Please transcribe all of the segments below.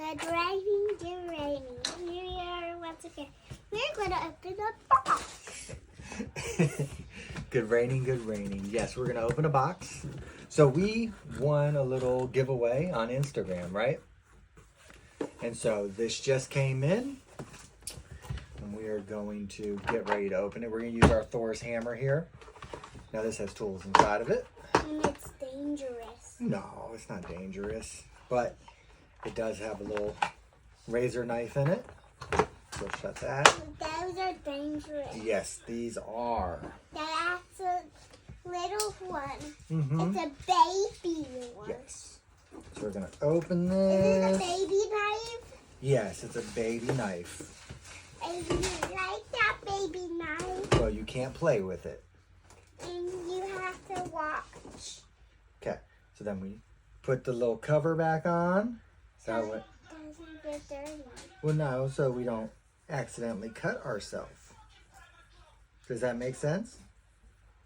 Good raining, good raining. We are once again. We're going to open a box. Good raining, good raining. Yes, we're going to open a box. So we won a little giveaway on Instagram, right? And so this just came in. And we are going to get ready to open it. We're going to use our Thor's hammer here. Now this has tools inside of it. And it's dangerous. No, it's not dangerous. But it does have a little razor knife in it. So shut that. Those are dangerous. Yes, these are. That's a little one. Mm-hmm. It's a baby one. Yes. So we're going to open Is this. it a baby knife? Yes, it's a baby knife. And you like that baby knife? Well, you can't play with it. And you have to watch. Okay, so then we put the little cover back on. So it doesn't get dirty. Well, no, so we don't accidentally cut ourselves. Does that make sense?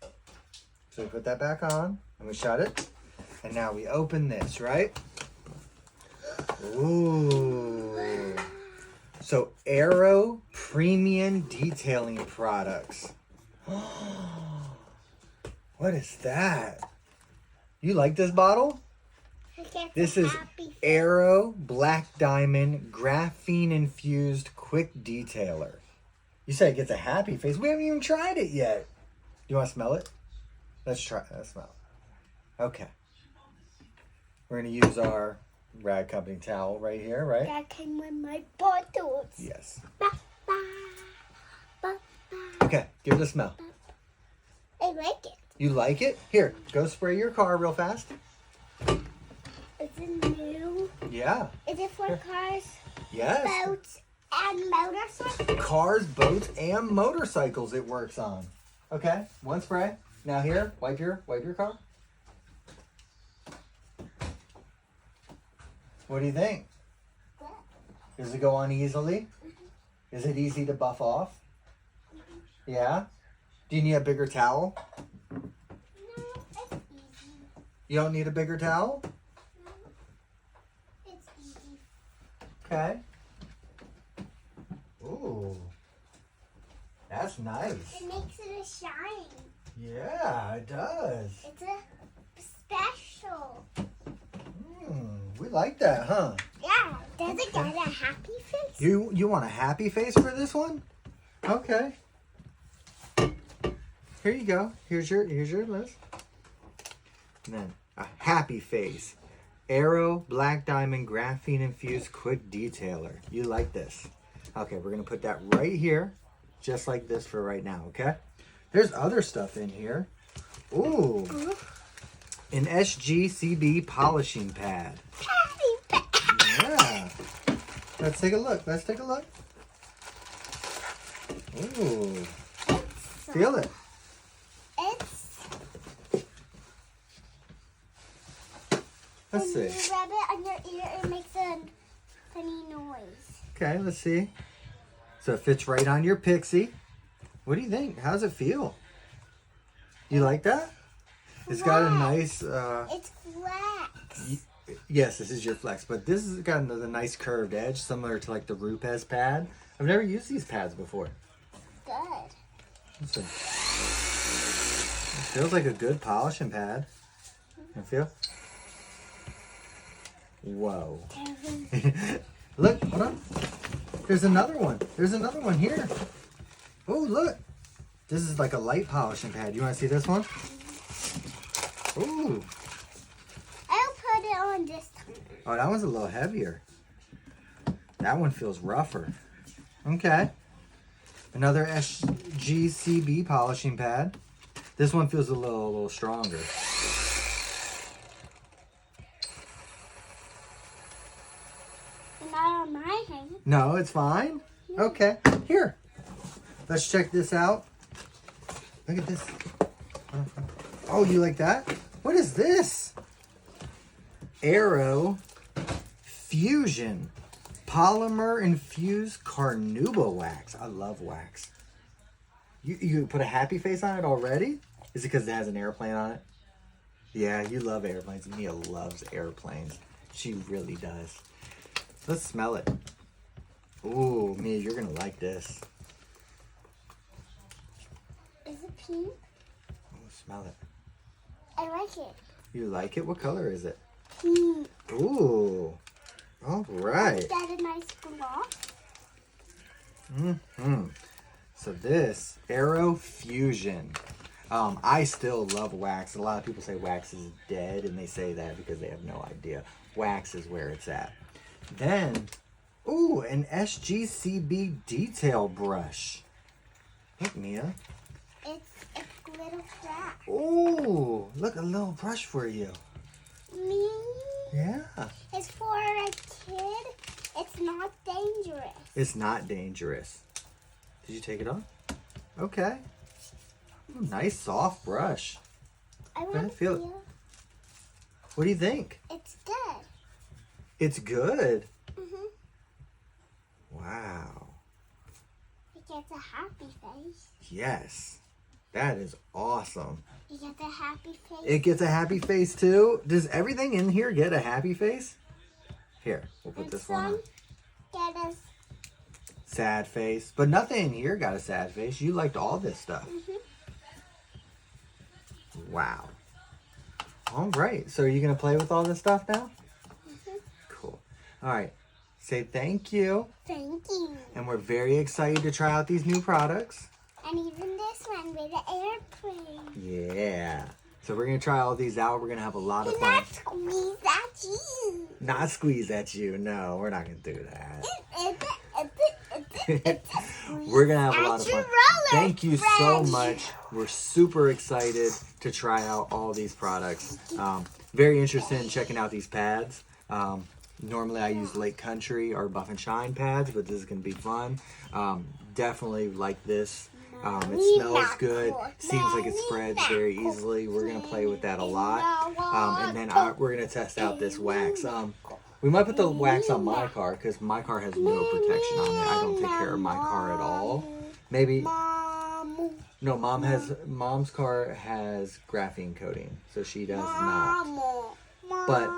So we put that back on and we shut it. And now we open this, right? Ooh. So Arrow Premium Detailing Products. What is that? You like this bottle? This is Arrow Black Diamond Graphene Infused Quick Detailer. You said it gets a happy face. We haven't even tried it yet. You want to smell it? Let's try it. Let's smell it. Okay. We're going to use our Rag Company towel right here, right? That came with my bottles. Yes. Ba, ba, ba, ba. Okay, give it a smell. I like it. You like it? Here, go spray your car real fast. Is it new? Yeah. Is it for cars, Yes. boats, and motorcycles? Cars, boats, and motorcycles it works on. Okay, one spray. Now here, wipe your car. What do you think? Does it go on easily? Is it easy to buff off? Yeah? Do you need a bigger towel? No, it's easy. You don't need a bigger towel? No, it's easy. Okay. Ooh. That's nice. It makes it a shine. Yeah, it does. It's a special. We like that, huh? Yeah. Does it get a happy face? You want a happy face for this one? Okay. Here you go. Here's your list. And then a happy face. Arrow Black Diamond Graphene Infused Quick Detailer. You like this. Okay, we're going to put that right here. Just like this for right now, okay? There's other stuff in here. Ooh. An SGCB polishing pad. Yeah. Let's take a look. Let's take a look. Ooh. Feel it. Let's see. When you rub it on your ear, it makes a funny noise. Okay, let's see. So it fits right on your pixie. What do you think? How does it feel? You like that? It's got a nice... It's flex. Yes, this is your flex, but this has got a nice curved edge, similar to like the Rupes pad. I've never used these pads before. Good. Let's see. It feels like a good polishing pad. You feel? Whoa. Look, hold on. There's another one. There's another one here. Oh, look. This is like a light polishing pad. You want to see this one? Ooh. I'll put it on this time. Oh, that one's a little heavier. That one feels rougher. Okay. Another SGCB polishing pad. This one feels a little stronger. Not on my hand. No, it's fine. Okay. Here. Let's check this out. Look at this. Oh, you like that? What is this? Arrow Fusion Polymer Infused Carnauba Wax. I love wax. You put a happy face on it already? Is it because it has an airplane on it? Yeah, you love airplanes. Mia loves airplanes. She really does. Let's smell it. Ooh, Mia, you're gonna like this. Is it pink? Oh, smell it. I like it. You like it? What color is it? Pink. Ooh. All right. Is that a nice gloss? So this Aero Fusion. I still love wax. A lot of people say wax is dead, and they say that because they have no idea. Wax is where it's at. Then, ooh, an SGCB detail brush. Look, Mia. It's a little crack. Ooh, look, a little brush for you. Me? Yeah. It's for a kid. It's not dangerous. It's not dangerous. Did you take it off? Okay. Ooh, nice soft brush. I ahead, want to feel it. feel. What do you think? It's good. It's good. Mhm. Wow. It gets a happy face. Yes. That is awesome. You get the happy face. It gets a happy face too. Does everything in here get a happy face? Here, we'll put And this one on. some get a. Sad face. But nothing in here got a sad face. You liked all this stuff. Wow. All right. So are you going to play with all this stuff now? Cool. All right. Say thank you. Thank you. And we're very excited to try out these new products. And even this one with the airplane. Yeah. So we're going to try all these out. We're going to have a lot of And fun. not squeeze at you. Not squeeze at you. No, we're not going to do that. We're going to have a lot of fun. Thank you so much. We're super excited to try out all these products. Very interested in checking out these pads. Normally I use Lake Country or Buff and Shine pads, but this is going to be fun. Definitely like this. It smells good. Seems like it spreads very easily. We're going to play with that a lot. And then we're going to test out this wax. We might put the wax on my car because my car has no protection on it. I don't take care of my car at all. Maybe. No, mom's car has graphene coating, so she does not. But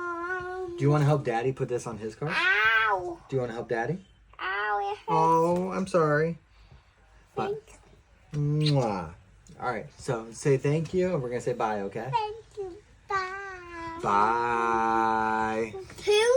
do you want to help Daddy put this on his car? Ow! Do you want to help Daddy? Ow! It hurts. Oh, I'm sorry. But, mwah. All right, so say thank you, and we're going to say bye, okay? Thank you. Bye. Bye. Two.